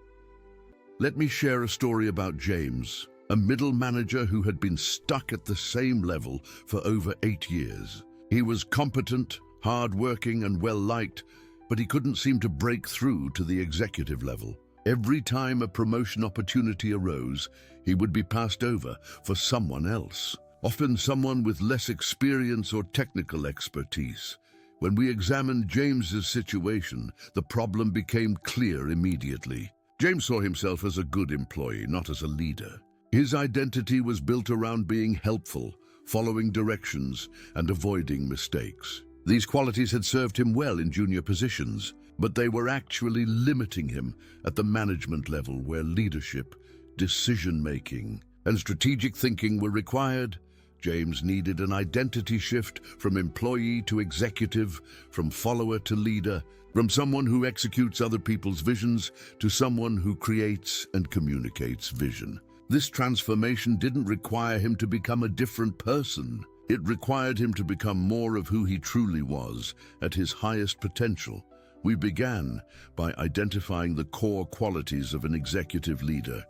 Let me share a story about James, a middle manager who had been stuck at the same level for over 8 years. He was competent, hard-working, and well-liked, but he couldn't seem to break through to the executive level. Every time a promotion opportunity arose, he would be passed over for someone else, often someone with less experience or technical expertise. When we examined James's situation, the problem became clear immediately. James saw himself as a good employee, not as a leader. His identity was built around being helpful, following directions, and avoiding mistakes. These qualities had served him well in junior positions, but they were actually limiting him at the management level where leadership, decision-making, and strategic thinking were required. James needed an identity shift from employee to executive, from follower to leader, from someone who executes other people's visions to someone who creates and communicates vision. This transformation didn't require him to become a different person. It required him to become more of who he truly was, at his highest potential. We began by identifying the core qualities of an executive leader: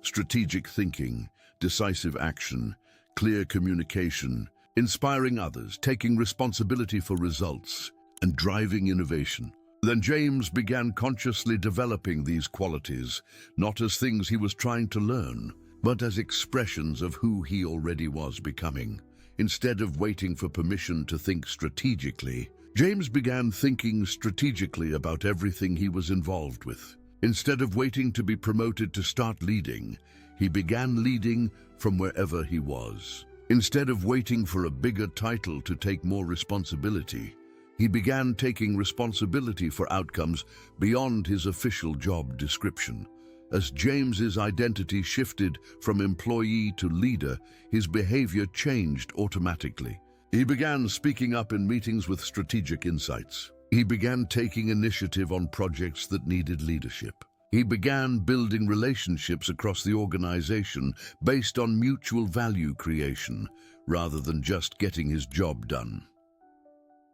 strategic thinking, decisive action, clear communication, inspiring others, taking responsibility for results, and driving innovation. Then James began consciously developing these qualities, not as things he was trying to learn, but as expressions of who he already was becoming. Instead of waiting for permission to think strategically, James began thinking strategically about everything he was involved with. Instead of waiting to be promoted to start leading, he began leading from wherever he was. Instead of waiting for a bigger title to take more responsibility, he began taking responsibility for outcomes beyond his official job description. As James's identity shifted from employee to leader, his behavior changed automatically. He began speaking up in meetings with strategic insights. He began taking initiative on projects that needed leadership. He began building relationships across the organization based on mutual value creation, rather than just getting his job done.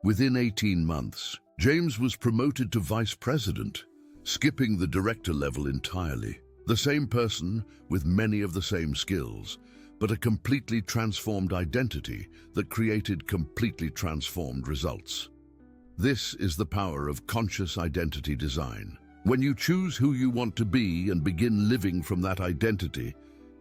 Within 18 months, James was promoted to vice president, skipping the director level entirely. The same person with many of the same skills, but a completely transformed identity that created completely transformed results. This is the power of conscious identity design. When you choose who you want to be and begin living from that identity,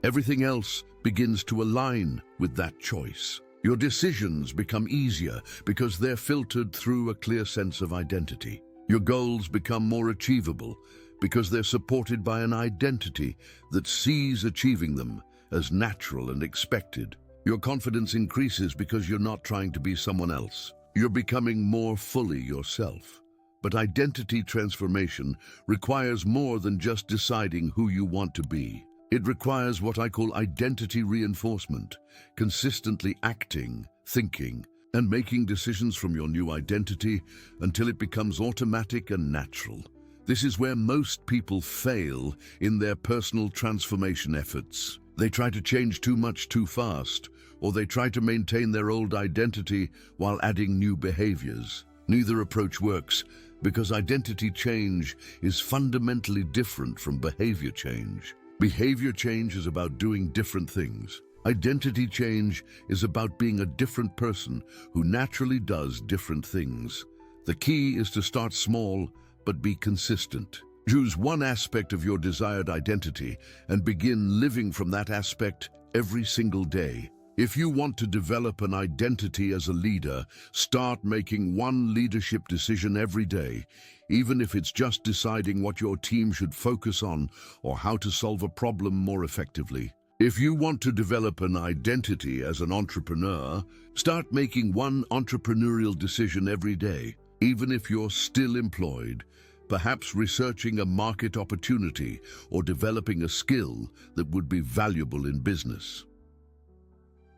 everything else begins to align with that choice. Your decisions become easier because they're filtered through a clear sense of identity. Your goals become more achievable because they're supported by an identity that sees achieving them as natural and expected. Your confidence increases because you're not trying to be someone else. You're becoming more fully yourself. But identity transformation requires more than just deciding who you want to be. It requires what I call identity reinforcement, consistently acting, thinking, and making decisions from your new identity until it becomes automatic and natural. This is where most people fail in their personal transformation efforts. They try to change too much too fast, or they try to maintain their old identity while adding new behaviors. Neither approach works because identity change is fundamentally different from behavior change. Behavior change is about doing different things. Identity change is about being a different person who naturally does different things. The key is to start small, but be consistent. Choose one aspect of your desired identity and begin living from that aspect every single day. If you want to develop an identity as a leader, start making one leadership decision every day, even if it's just deciding what your team should focus on or how to solve a problem more effectively. If you want to develop an identity as an entrepreneur, start making one entrepreneurial decision every day, even if you're still employed, perhaps researching a market opportunity or developing a skill that would be valuable in business.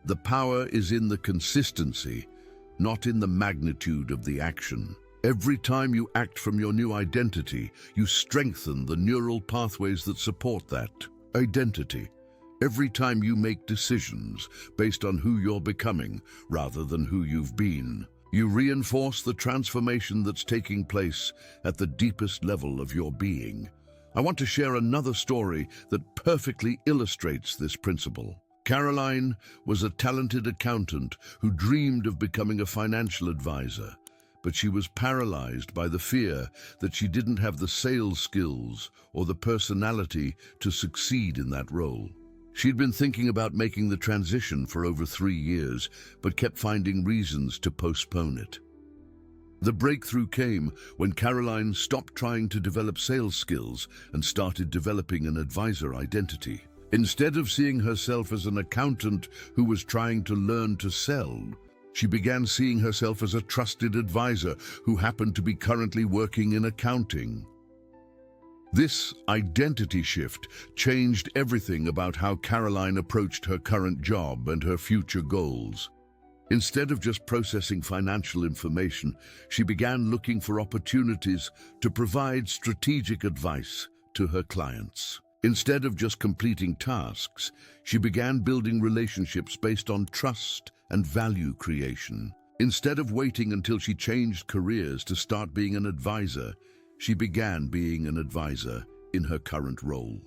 The power is in the consistency, not in the magnitude of the action. Every time you act from your new identity, you strengthen the neural pathways that support that identity. Every time you make decisions based on who you're becoming rather than who you've been, you reinforce the transformation that's taking place at the deepest level of your being. I want to share another story that perfectly illustrates this principle. Caroline was a talented accountant who dreamed of becoming a financial advisor. but she was paralyzed by the fear that she didn't have the sales skills or the personality to succeed in that role. She'd been thinking about making the transition for over 3 years, but kept finding reasons to postpone it. The breakthrough came when Caroline stopped trying to develop sales skills and started developing an advisor identity. Instead of seeing herself as an accountant who was trying to learn to sell, she began seeing herself as a trusted advisor who happened to be currently working in accounting. This identity shift changed everything about how Caroline approached her current job and her future goals. Instead of just processing financial information, she began looking for opportunities to provide strategic advice to her clients. Instead of just completing tasks, she began building relationships based on trust and value creation. Instead of waiting until she changed careers to start being an advisor, she began being an advisor in her current role.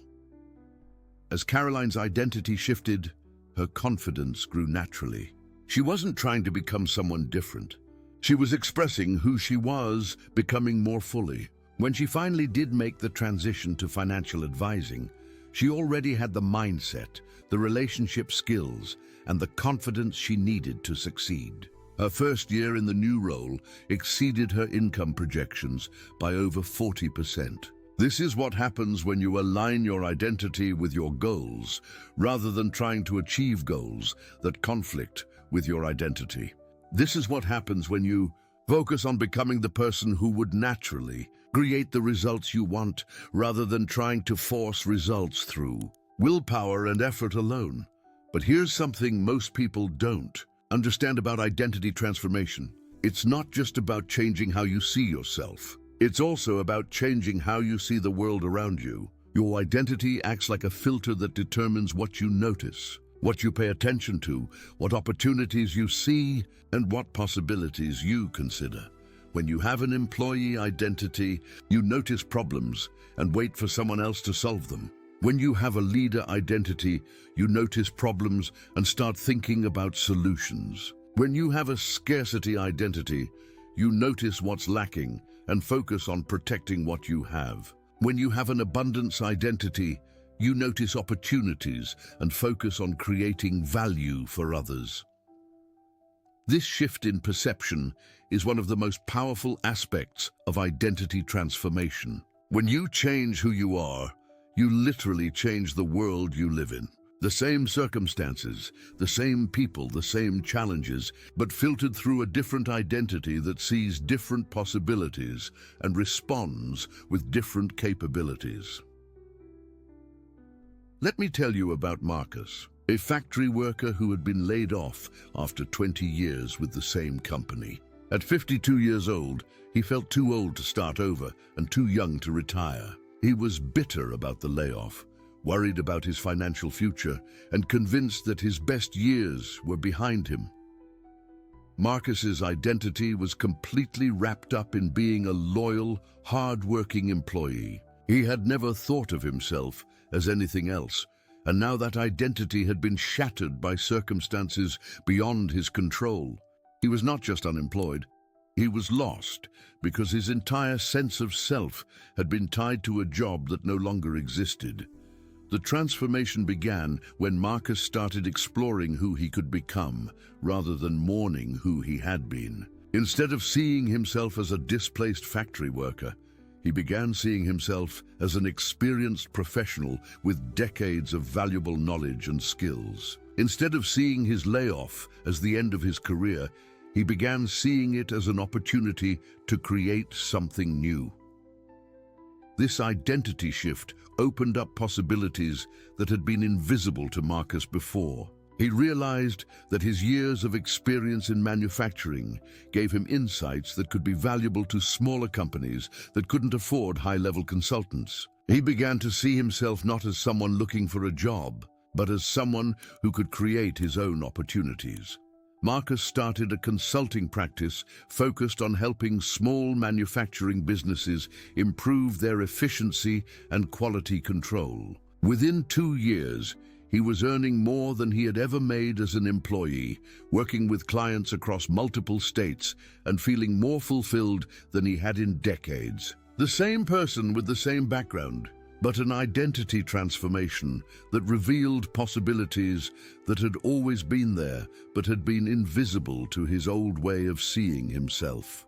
As Caroline's identity shifted, her confidence grew naturally. She wasn't trying to become someone different. She was expressing who she was, becoming more fully. When she finally did make the transition to financial advising, she already had the mindset, the relationship skills, and the confidence she needed to succeed. Her first year in the new role exceeded her income projections by over 40%. This is what happens when you align your identity with your goals, rather than trying to achieve goals that conflict with your identity. This is what happens when you focus on becoming the person who would naturally create the results you want, rather than trying to force results through willpower and effort alone. But here's something most people don't understand about identity transformation. It's not just about changing how you see yourself. It's also about changing how you see the world around you. Your identity acts like a filter that determines what you notice, what you pay attention to, what opportunities you see, and what possibilities you consider. When you have an employee identity, you notice problems and wait for someone else to solve them. When you have a leader identity, you notice problems and start thinking about solutions. When you have a scarcity identity, you notice what's lacking and focus on protecting what you have. When you have an abundance identity, you notice opportunities and focus on creating value for others. This shift in perception is one of the most powerful aspects of identity transformation. When you change who you are, you literally change the world you live in. The same circumstances, the same people, the same challenges, but filtered through a different identity that sees different possibilities and responds with different capabilities. Let me tell you about Marcus, a factory worker who had been laid off after 20 years with the same company. At 52 years old, he felt too old to start over and too young to retire. He was bitter about the layoff, worried about his financial future, and convinced that his best years were behind him. Marcus's identity was completely wrapped up in being a loyal, hard-working employee. He had never thought of himself as anything else, and now that identity had been shattered by circumstances beyond his control. He was not just unemployed, he was lost, because his entire sense of self had been tied to a job that no longer existed. The transformation began when Marcus started exploring who he could become, rather than mourning who he had been. Instead of seeing himself as a displaced factory worker, he began seeing himself as an experienced professional with decades of valuable knowledge and skills. Instead of seeing his layoff as the end of his career, he began seeing it as an opportunity to create something new. This identity shift opened up possibilities that had been invisible to Marcus before. He realized that his years of experience in manufacturing gave him insights that could be valuable to smaller companies that couldn't afford high-level consultants. He began to see himself not as someone looking for a job, but as someone who could create his own opportunities. Marcus started a consulting practice focused on helping small manufacturing businesses improve their efficiency and quality control. Within 2 years, He was earning more than he had ever made as an employee, working with clients across multiple states and feeling more fulfilled than he had in decades. The same person with the same background, but an identity transformation that revealed possibilities that had always been there but had been invisible to his old way of seeing himself.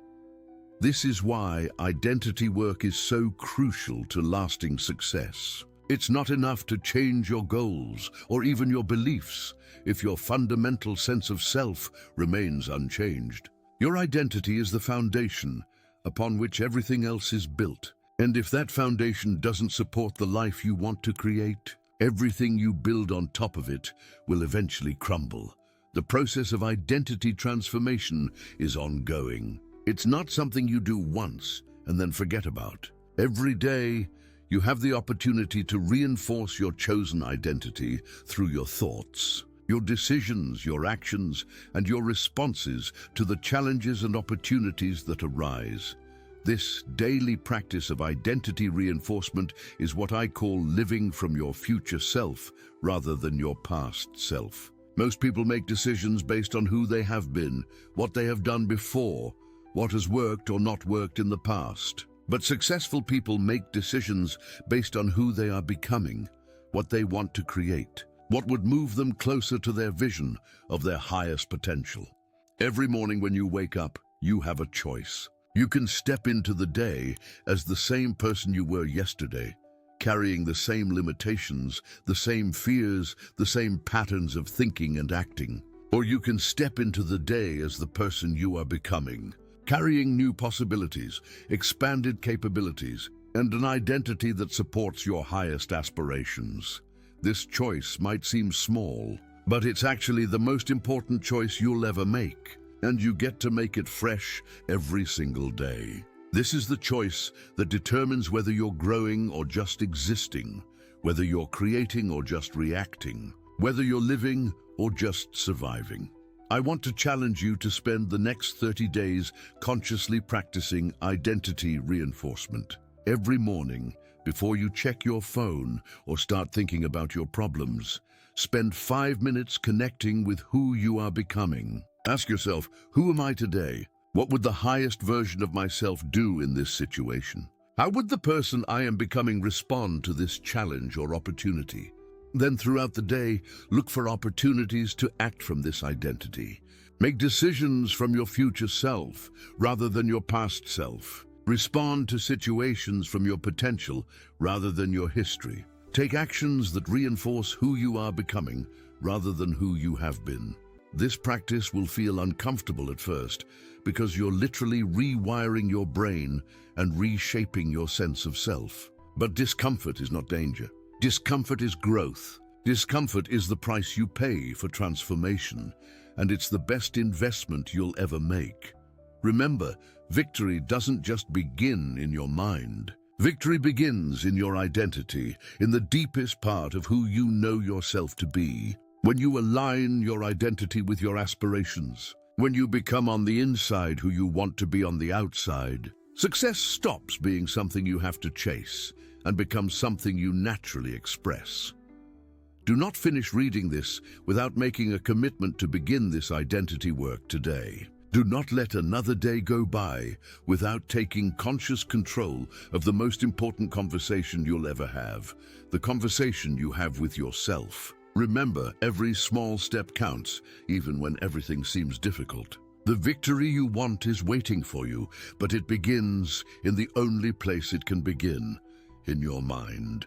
This is why identity work is so crucial to lasting success. It's not enough to change your goals or even your beliefs if your fundamental sense of self remains unchanged. Your identity is the foundation upon which everything else is built. And if that foundation doesn't support the life you want to create, everything you build on top of it will eventually crumble. The process of identity transformation is ongoing. It's not something you do once and then forget about. Every day, you have the opportunity to reinforce your chosen identity through your thoughts, your decisions, your actions, and your responses to the challenges and opportunities that arise. This daily practice of identity reinforcement is what I call living from your future self rather than your past self. Most people make decisions based on who they have been, what they have done before, what has worked or not worked in the past. But successful people make decisions based on who they are becoming, what they want to create, what would move them closer to their vision of their highest potential. Every morning when you wake up, you have a choice. You can step into the day as the same person you were yesterday, carrying the same limitations, the same fears, the same patterns of thinking and acting. Or you can step into the day as the person you are becoming, carrying new possibilities, expanded capabilities, and an identity that supports your highest aspirations. This choice might seem small, but it's actually the most important choice you'll ever make, and you get to make it fresh every single day. This is the choice that determines whether you're growing or just existing, whether you're creating or just reacting, whether you're living or just surviving. I want to challenge you to spend the next 30 days consciously practicing identity reinforcement. Every morning, before you check your phone or start thinking about your problems, spend 5 minutes connecting with who you are becoming. Ask yourself, who am I today? What would the highest version of myself do in this situation? How would the person I am becoming respond to this challenge or opportunity? Then throughout the day, look for opportunities to act from this identity. Make decisions from your future self rather than your past self. Respond to situations from your potential rather than your history. Take actions that reinforce who you are becoming rather than who you have been. This practice will feel uncomfortable at first because you're literally rewiring your brain and reshaping your sense of self. But discomfort is not danger. Discomfort is growth. Discomfort is the price you pay for transformation, and it's the best investment you'll ever make. Remember, victory doesn't just begin in your mind. Victory begins in your identity, in the deepest part of who you know yourself to be. When you align your identity with your aspirations, when you become on the inside who you want to be on the outside, success stops being something you have to chase and becomes something you naturally express. Do not finish reading this without making a commitment to begin this identity work today. Do not let another day go by without taking conscious control of the most important conversation you'll ever have, the conversation you have with yourself. Remember, every small step counts, even when everything seems difficult. The victory you want is waiting for you, but it begins in the only place it can begin, in your mind.